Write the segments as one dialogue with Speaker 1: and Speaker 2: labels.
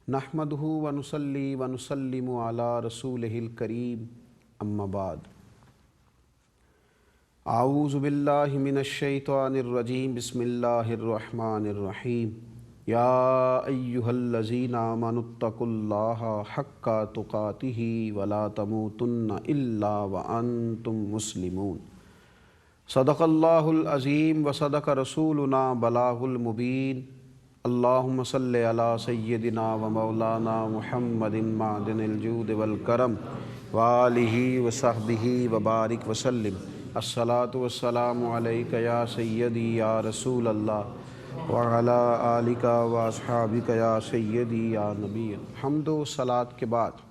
Speaker 1: نحمدہ ونصلی ونسلم علی رسولہ الکریم اما بعد اعوذ باللہ من الشیطان الرجیم بسم اللہ الرحمن الرحیم یا ایہا الذین آمنوا اتقوا اللہ حق تقاتہ ولا تموتن الا وانتم مسلمون صدق اللہ العظیم وصدق رسولنا بلاغ المبین اللہم صلی علی سیدنا و مولانا محمد معدن الجود والکرم وآلہ وصحبہ وبارک وسلم الصلاۃ والسلام علیک یا سیدی یا رسول اللہ وعلی آلک و اصحابک یا سیدی یا نبی۔ حمد و صلاۃ کے بعد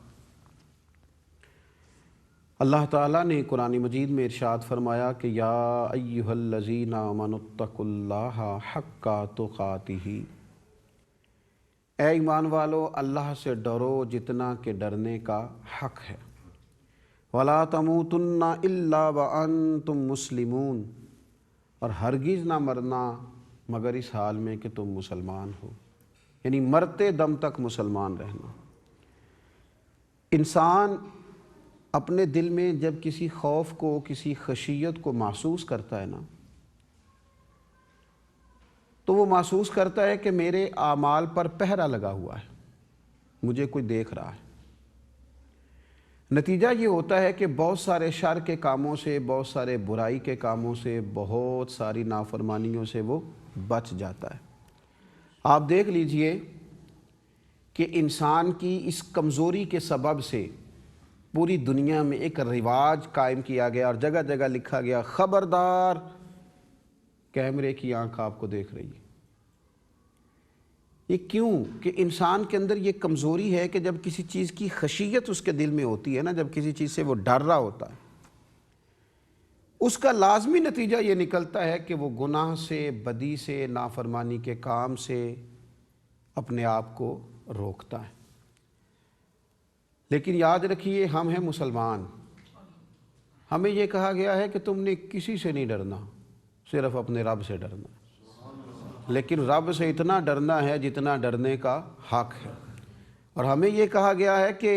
Speaker 1: اللہ تعالیٰ نے قرآن مجید میں ارشاد فرمایا کہ یا ایہا الذین آمنوا اتقوا اللہ حق تقاتہ، اے ایمان والو اللہ سے ڈرو جتنا کہ ڈرنے کا حق ہے، وَلَا تَمُوتُنَّ إِلَّا وَأَنْتُمْ مُسْلِمُونَ، اور ہرگز نہ مرنا مگر اس حال میں کہ تم مسلمان ہو، یعنی مرتے دم تک مسلمان رہنا۔ انسان اپنے دل میں جب کسی خوف کو، کسی خشیت کو محسوس کرتا ہے نا، تو وہ محسوس کرتا ہے کہ میرے اعمال پر پہرا لگا ہوا ہے، مجھے کوئی دیکھ رہا ہے۔ نتیجہ یہ ہوتا ہے کہ بہت سارے شر کے کاموں سے، بہت سارے برائی کے کاموں سے، بہت ساری نافرمانیوں سے وہ بچ جاتا ہے۔ آپ دیکھ لیجئے کہ انسان کی اس کمزوری کے سبب سے پوری دنیا میں ایک رواج قائم کیا گیا اور جگہ جگہ لکھا گیا خبردار کیمرے کی آنکھ آپ کو دیکھ رہی ہے۔ یہ کیوں؟ کہ انسان کے اندر یہ کمزوری ہے کہ جب کسی چیز کی خشیت اس کے دل میں ہوتی ہے نا، جب کسی چیز سے وہ ڈر رہا ہوتا ہے، اس کا لازمی نتیجہ یہ نکلتا ہے کہ وہ گناہ سے، بدی سے، نافرمانی کے کام سے اپنے آپ کو روکتا ہے۔ لیکن یاد رکھیے ہم ہیں مسلمان، ہمیں یہ کہا گیا ہے کہ تم نے کسی سے نہیں ڈرنا، صرف اپنے رب سے ڈرنا۔ لیکن رب سے اتنا ڈرنا ہے جتنا ڈرنے کا حق ہے، اور ہمیں یہ کہا گیا ہے کہ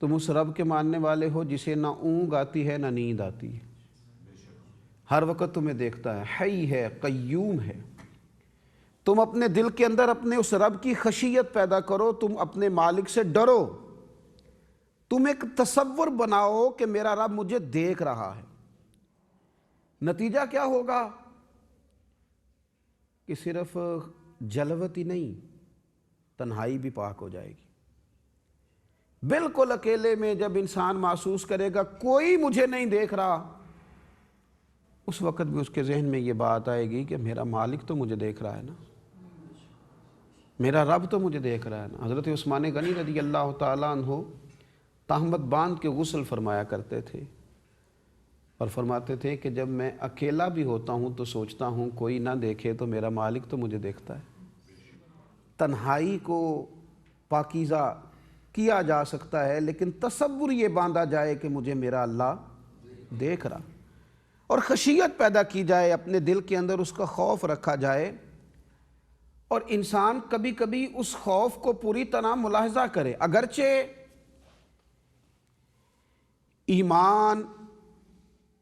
Speaker 1: تم اس رب کے ماننے والے ہو جسے نہ اونگ آتی ہے نہ نیند آتی ہے، ہر وقت تمہیں دیکھتا ہے، حی ہے، قیوم ہے۔ تم اپنے دل کے اندر اپنے اس رب کی خشیت پیدا کرو، تم اپنے مالک سے ڈرو، تم ایک تصور بناؤ کہ میرا رب مجھے دیکھ رہا ہے۔ نتیجہ کیا ہوگا کہ صرف جلوت ہی نہیں، تنہائی بھی پاک ہو جائے گی۔ بالکل اکیلے میں جب انسان محسوس کرے گا کوئی مجھے نہیں دیکھ رہا، اس وقت بھی اس کے ذہن میں یہ بات آئے گی کہ میرا مالک تو مجھے دیکھ رہا ہے نا، میرا رب تو مجھے دیکھ رہا ہے نا۔ حضرت عثمان غنی رضی اللہ تعالیٰ عنہ تہمت باندھ کے غسل فرمایا کرتے تھے اور فرماتے تھے کہ جب میں اکیلا بھی ہوتا ہوں تو سوچتا ہوں کوئی نہ دیکھے تو میرا مالک تو مجھے دیکھتا ہے۔ تنہائی کو پاکیزہ کیا جا سکتا ہے، لیکن تصور یہ باندھا جائے کہ مجھے میرا اللہ دیکھ رہا، اور خشیت پیدا کی جائے، اپنے دل کے اندر اس کا خوف رکھا جائے، اور انسان کبھی کبھی اس خوف کو پوری طرح ملاحظہ کرے۔ اگرچہ ایمان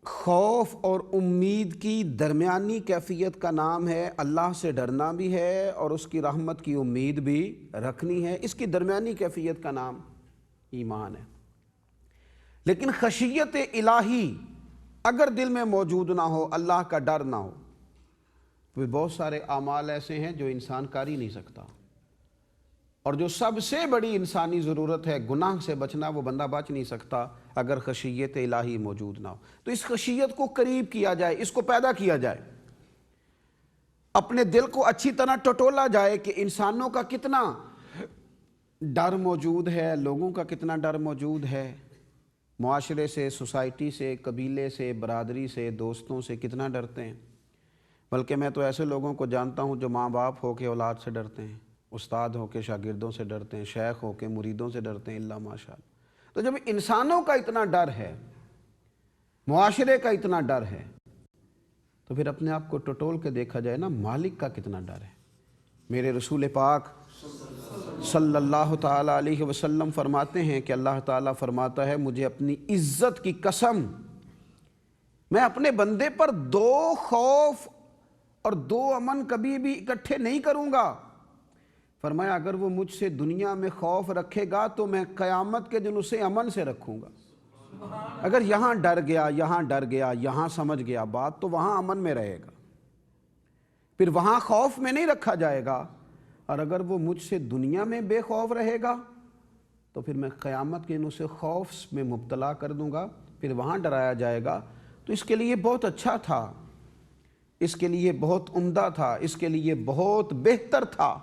Speaker 1: خوف اور امید کی درمیانی کیفیت کا نام ہے، اللہ سے ڈرنا بھی ہے اور اس کی رحمت کی امید بھی رکھنی ہے، اس کی درمیانی کیفیت کا نام ایمان ہے۔ لیکن خشیت الہی اگر دل میں موجود نہ ہو، اللہ کا ڈر نہ ہو، تو بہت سارے اعمال ایسے ہیں جو انسان کر ہی نہیں سکتا، اور جو سب سے بڑی انسانی ضرورت ہے گناہ سے بچنا، وہ بندہ بچ نہیں سکتا اگر خشیت الہی موجود نہ ہو۔ تو اس خشیت کو قریب کیا جائے، اس کو پیدا کیا جائے، اپنے دل کو اچھی طرح ٹٹولا جائے کہ انسانوں کا کتنا ڈر موجود ہے، لوگوں کا کتنا ڈر موجود ہے، معاشرے سے، سوسائٹی سے، قبیلے سے، برادری سے، دوستوں سے کتنا ڈرتے ہیں۔ بلکہ میں تو ایسے لوگوں کو جانتا ہوں جو ماں باپ ہو کے اولاد سے ڈرتے ہیں، استاد ہو کے شاگردوں سے ڈرتے ہیں، شیخ ہو کے مریدوں سے ڈرتے ہیں، اللہ ماشاء اللہ۔ تو جب انسانوں کا اتنا ڈر ہے، معاشرے کا اتنا ڈر ہے، تو پھر اپنے آپ کو ٹٹول کے دیکھا جائے نا، مالک کا کتنا ڈر ہے۔ میرے رسول پاک صلی اللہ تعالیٰ علیہ وسلم فرماتے ہیں کہ اللہ تعالیٰ فرماتا ہے مجھے اپنی عزت کی قسم میں اپنے بندے پر دو خوف اور دو امن کبھی بھی اکٹھے نہیں کروں گا۔ فرمایا اگر وہ مجھ سے دنیا میں خوف رکھے گا تو میں قیامت کے دن اسے امن سے رکھوں گا۔ اگر یہاں ڈر گیا، یہاں ڈر گیا، یہاں سمجھ گیا بات، تو وہاں امن میں رہے گا، پھر وہاں خوف میں نہیں رکھا جائے گا۔ اور اگر وہ مجھ سے دنیا میں بے خوف رہے گا تو پھر میں قیامت کے دن اسے خوف میں مبتلا کر دوں گا، پھر وہاں ڈرایا جائے گا۔ تو اس کے لیے بہت اچھا تھا، اس کے لیے بہت عمدہ تھا، اس کے لیے بہت بہتر تھا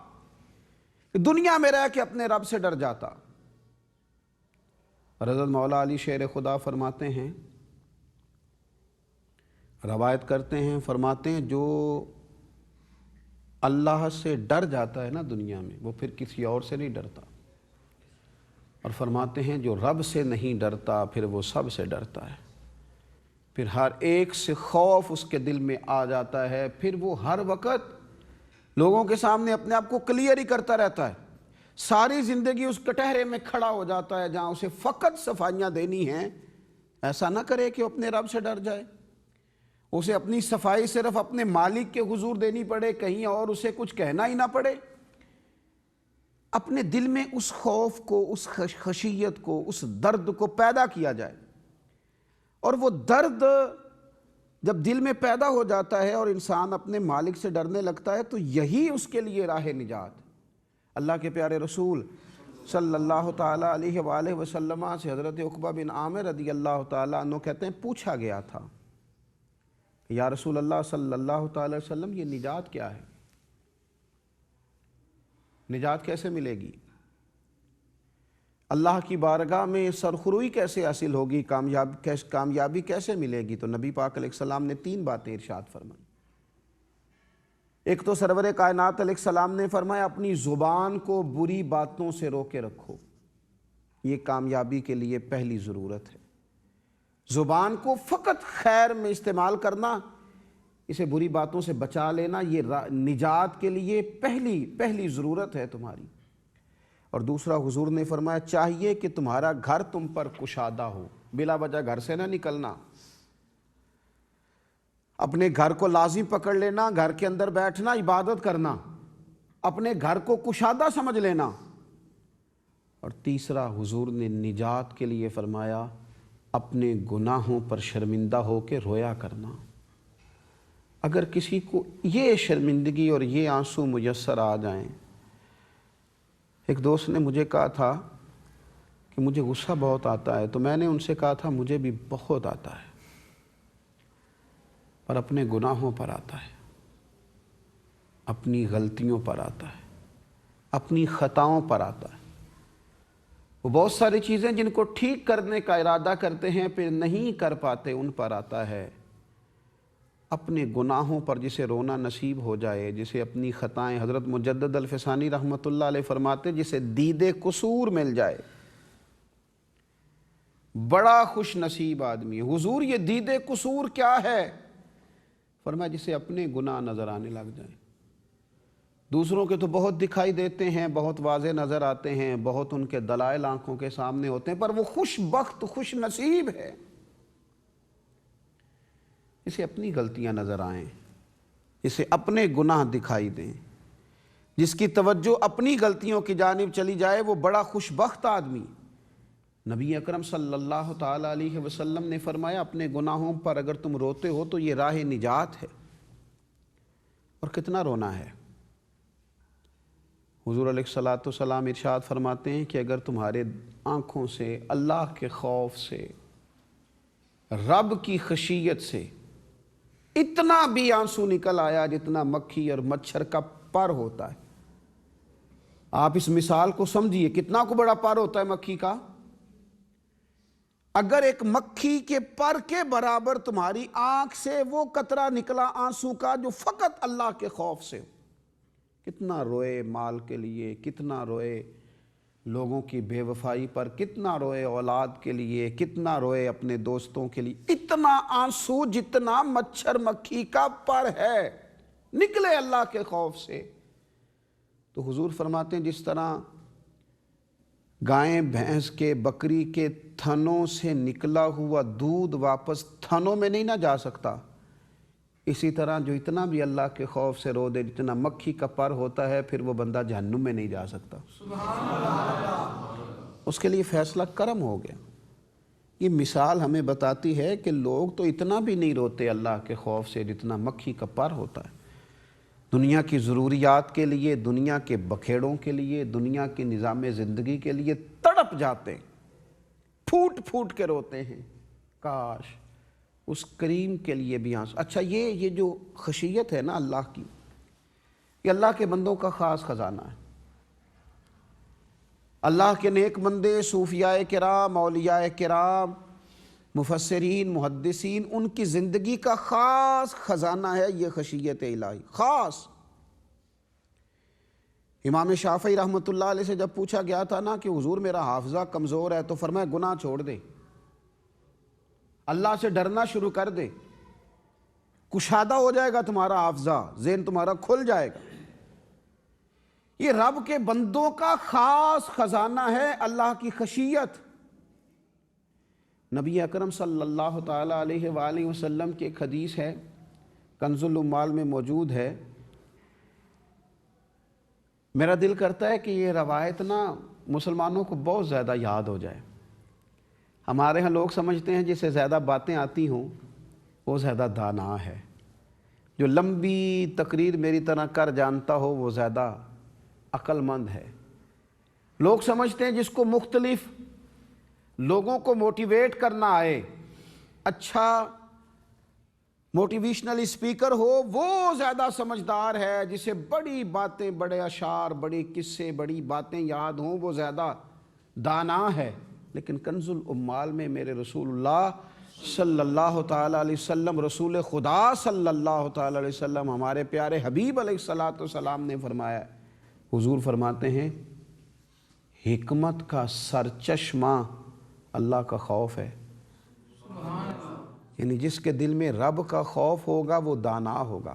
Speaker 1: کہ دنیا میں رہ کے اپنے رب سے ڈر جاتا۔ حضرت مولا علی شیر خدا فرماتے ہیں، روایت کرتے ہیں، فرماتے ہیں جو اللہ سے ڈر جاتا ہے نا دنیا میں، وہ پھر کسی اور سے نہیں ڈرتا، اور فرماتے ہیں جو رب سے نہیں ڈرتا پھر وہ سب سے ڈرتا ہے، پھر ہر ایک سے خوف اس کے دل میں آ جاتا ہے، پھر وہ ہر وقت لوگوں کے سامنے اپنے آپ کو کلیئر ہی کرتا رہتا ہے، ساری زندگی اس کٹہرے میں کھڑا ہو جاتا ہے جہاں اسے فقط صفائیاں دینی ہیں۔ ایسا نہ کرے کہ وہ اپنے رب سے ڈر جائے، اسے اپنی صفائی صرف اپنے مالک کے حضور دینی پڑے، کہیں اور اسے کچھ کہنا ہی نہ پڑے۔ اپنے دل میں اس خوف کو، اس خشیت کو، اس درد کو پیدا کیا جائے، اور وہ درد جب دل میں پیدا ہو جاتا ہے اور انسان اپنے مالک سے ڈرنے لگتا ہے تو یہی اس کے لیے راہ نجات۔ اللہ کے پیارے رسول صلی اللہ تعالیٰ علیہ وآلہ وسلم سے حضرت عقبہ بن عامر رضی اللہ تعالیٰ عنہ کہتے ہیں پوچھا گیا تھا یا رسول اللہ صلی اللہ تعالیٰ علیہ وسلم یہ نجات کیا ہے؟ نجات کیسے ملے گی؟ اللہ کی بارگاہ میں سرخروئی کیسے حاصل ہوگی؟ کامیابی کیسے ملے گی؟ تو نبی پاک علیہ السلام نے 3 باتیں ارشاد فرمائیں۔ ایک تو سرور کائنات علیہ السلام نے فرمایا اپنی زبان کو بری باتوں سے روکے رکھو، یہ کامیابی کے لیے پہلی ضرورت ہے۔ زبان کو فقط خیر میں استعمال کرنا، اسے بری باتوں سے بچا لینا، یہ نجات کے لیے پہلی ضرورت ہے تمہاری۔ اور دوسرا حضور نے فرمایا چاہیے کہ تمہارا گھر تم پر کشادہ ہو، بلا وجہ گھر سے نہ نکلنا، اپنے گھر کو لازم پکڑ لینا، گھر کے اندر بیٹھنا، عبادت کرنا، اپنے گھر کو کشادہ سمجھ لینا۔ اور تیسرا حضور نے نجات کے لیے فرمایا اپنے گناہوں پر شرمندہ ہو کے رویا کرنا۔ اگر کسی کو یہ شرمندگی اور یہ آنسو میسر آ جائیں، ایک دوست نے مجھے کہا تھا کہ مجھے غصہ بہت آتا ہے، تو میں نے ان سے کہا تھا مجھے بھی بہت آتا ہے، پر اپنے گناہوں پر آتا ہے، اپنی غلطیوں پر آتا ہے، اپنی خطاؤں پر آتا ہے۔ وہ بہت ساری چیزیں جن کو ٹھیک کرنے کا ارادہ کرتے ہیں پھر نہیں کر پاتے، ان پر آتا ہے۔ اپنے گناہوں پر جسے رونا نصیب ہو جائے، جسے اپنی خطائیں، حضرت مجدد الفسانی رحمۃ اللہ علیہ فرماتے جسے دید قصور مل جائے، بڑا خوش نصیب آدمی ہے۔ حضور یہ دید قصور کیا ہے؟ فرمایا جسے اپنے گناہ نظر آنے لگ جائیں، دوسروں کے تو بہت دکھائی دیتے ہیں، بہت واضح نظر آتے ہیں، بہت ان کے دلائل آنکھوں کے سامنے ہوتے ہیں، پر وہ خوش بخت، خوش نصیب ہے اسے اپنی غلطیاں نظر آئیں، اسے اپنے گناہ دکھائی دیں۔ جس کی توجہ اپنی غلطیوں کی جانب چلی جائے وہ بڑا خوش بخت آدمی۔ نبی اکرم صلی اللہ تعالیٰ علیہ وسلم نے فرمایا اپنے گناہوں پر اگر تم روتے ہو تو یہ راہ نجات ہے۔ اور کتنا رونا ہے؟ حضور علیہ الصلوۃ والسلام ارشاد فرماتے ہیں کہ اگر تمہارے آنکھوں سے اللہ کے خوف سے، رب کی خشیت سے اتنا بھی آنسو نکل آیا جتنا مکھی اور مچھر کا پر ہوتا ہے، آپ اس مثال کو سمجھیے کتنا کو بڑا پر ہوتا ہے مکھی کا، اگر ایک مکھی کے پر کے برابر تمہاری آنکھ سے وہ قطرہ نکلا آنسو کا جو فقط اللہ کے خوف سے، کتنا روئے مال کے لیے، کتنا روئے لوگوں کی بے وفائی پر، کتنا روئے اولاد کے لیے، کتنا روئے اپنے دوستوں کے لیے، اتنا آنسو جتنا مچھر مکھی کا پر ہے نکلے اللہ کے خوف سے، تو حضور فرماتے ہیں جس طرح گائیں بھینس کے بکری کے تھنوں سے نکلا ہوا دودھ واپس تھنوں میں نہیں نہ جا سکتا، اسی طرح جو اتنا بھی اللہ کے خوف سے رو دے، جتنا مکھی کا پر ہوتا ہے، پھر وہ بندہ جہنم میں نہیں جا سکتا۔ اس کے لیے فیصلہ کرم ہو گیا۔ یہ مثال ہمیں بتاتی ہے کہ لوگ تو اتنا بھی نہیں روتے اللہ کے خوف سے جتنا مکھی کا پر ہوتا ہے۔ دنیا کی ضروریات کے لیے، دنیا کے بکھیڑوں کے لیے، دنیا کے نظام زندگی کے لیے تڑپ جاتے ہیں، پھوٹ پھوٹ کے روتے ہیں، کاش اس کریم کے لیے بھی آنسو۔ اچھا یہ جو خشیت ہے نا اللہ کی، یہ اللہ کے بندوں کا خاص خزانہ ہے۔ اللہ کے نیک بندے، صوفیاء کرام، اولیاء کرام، مفسرین، محدثین، ان کی زندگی کا خاص خزانہ ہے یہ خشیت الہی، خاص۔ امام شافعی رحمۃ اللہ علیہ سے جب پوچھا گیا تھا نا کہ حضور میرا حافظہ کمزور ہے، تو فرمایا گناہ چھوڑ دے، اللہ سے ڈرنا شروع کر دے، کشادہ ہو جائے گا تمہارا حافظہ، ذہن تمہارا کھل جائے گا۔ یہ رب کے بندوں کا خاص خزانہ ہے اللہ کی خشیت۔ نبی اکرم صلی اللہ تعالیٰ علیہ وآلہ وسلم کی ایک حدیث ہے، کنز العمال میں موجود ہے۔ میرا دل کرتا ہے کہ یہ روایت نا مسلمانوں کو بہت زیادہ یاد ہو جائے۔ ہمارے ہاں لوگ سمجھتے ہیں جسے زیادہ باتیں آتی ہوں وہ زیادہ دانا ہے، جو لمبی تقریر میری طرح کر جانتا ہو وہ زیادہ عقل مند ہے۔ لوگ سمجھتے ہیں جس کو مختلف لوگوں کو موٹیویٹ کرنا آئے، اچھا موٹیویشنل اسپیکر ہو، وہ زیادہ سمجھدار ہے، جسے بڑی باتیں، بڑے اشعار، بڑے قصے، بڑی باتیں یاد ہوں وہ زیادہ دانا ہے۔ لیکن کنز العمال میں میرے رسول اللہ صلی اللہ تعالیٰ علیہ وسلم، رسول خدا صلی اللہ تعالیٰ علیہ وسلم، ہمارے پیارے حبیب علیہ السلام نے فرمایا، حضور فرماتے ہیں حکمت کا سرچشمہ اللہ کا خوف ہے۔ یعنی جس کے دل میں رب کا خوف ہوگا وہ دانا ہوگا۔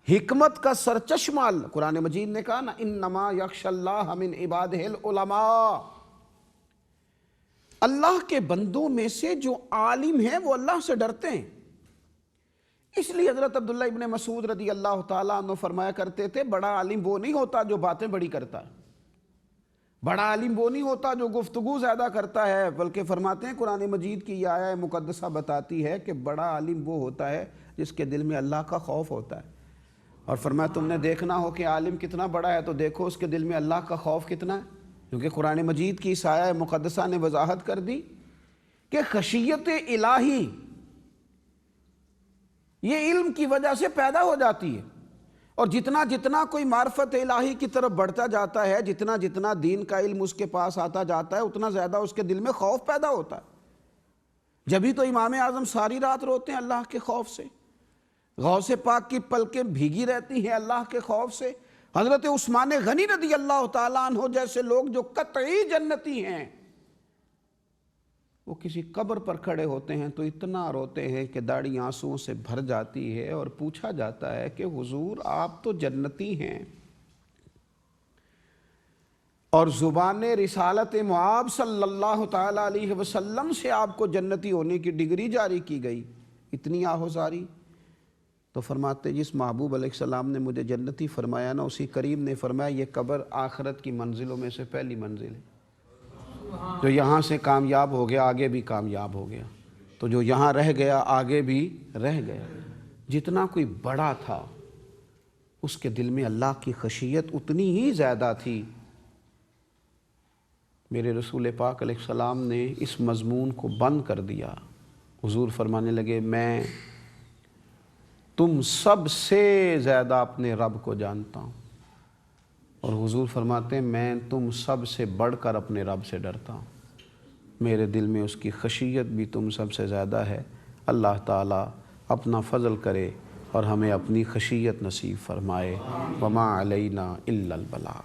Speaker 1: حکمت کا سرچشمہ، قرآن مجید نے کہا نا انما یخشی اللہ من عبادہ العلماء، اللہ کے بندوں میں سے جو عالم ہیں وہ اللہ سے ڈرتے ہیں۔ اس لیے حضرت عبداللہ ابن مسعود رضی اللہ تعالیٰ عنہ فرمایا کرتے تھے بڑا عالم وہ نہیں ہوتا جو باتیں بڑی کرتا ہے، بڑا عالم وہ نہیں ہوتا جو گفتگو زیادہ کرتا ہے، بلکہ فرماتے ہیں قرآن مجید کی یہ آیہ مقدسہ بتاتی ہے کہ بڑا عالم وہ ہوتا ہے جس کے دل میں اللہ کا خوف ہوتا ہے۔ اور فرمایا تم نے دیکھنا ہو کہ عالم کتنا بڑا ہے تو دیکھو اس کے دل میں اللہ کا خوف کتنا ہے، کیونکہ قرآن مجید کی اس آیہ مقدسہ نے وضاحت کر دی کہ خشیت الہی یہ علم کی وجہ سے پیدا ہو جاتی ہے، اور جتنا جتنا کوئی معرفت الہی کی طرف بڑھتا جاتا ہے، جتنا جتنا دین کا علم اس کے پاس آتا جاتا ہے، اتنا زیادہ اس کے دل میں خوف پیدا ہوتا ہے۔ جبھی تو امام اعظم ساری رات روتے ہیں اللہ کے خوف سے، غوث پاک کی پلکیں بھیگی رہتی ہیں اللہ کے خوف سے، حضرت عثمان غنی رضی اللہ تعالیٰ عنہ جیسے لوگ جو قطعی جنتی ہیں، وہ کسی قبر پر کھڑے ہوتے ہیں تو اتنا روتے ہیں کہ داڑھی آنسوؤں سے بھر جاتی ہے، اور پوچھا جاتا ہے کہ حضور آپ تو جنتی ہیں، اور زبان رسالت معاب صلی اللہ تعالیٰ علیہ وسلم سے آپ کو جنتی ہونے کی ڈگری جاری کی گئی، اتنی آہوزاری؟ تو فرماتے جس محبوب علیہ السلام نے مجھے جنتی فرمایا نا، اسی کریم نے فرمایا یہ قبر آخرت کی منزلوں میں سے پہلی منزل ہے، جو یہاں سے کامیاب ہو گیا آگے بھی کامیاب ہو گیا، تو جو یہاں رہ گیا آگے بھی رہ گیا۔ جتنا کوئی بڑا تھا اس کے دل میں اللہ کی خشیت اتنی ہی زیادہ تھی۔ میرے رسول پاک علیہ السلام نے اس مضمون کو بند کر دیا۔ حضور فرمانے لگے میں تم سب سے زیادہ اپنے رب کو جانتا ہوں، اور حضور فرماتے ہیں میں تم سب سے بڑھ کر اپنے رب سے ڈرتا ہوں، میرے دل میں اس کی خشیت بھی تم سب سے زیادہ ہے۔ اللہ تعالیٰ اپنا فضل کرے اور ہمیں اپنی خشیت نصیب فرمائے۔ وما علینا الا البلاغ۔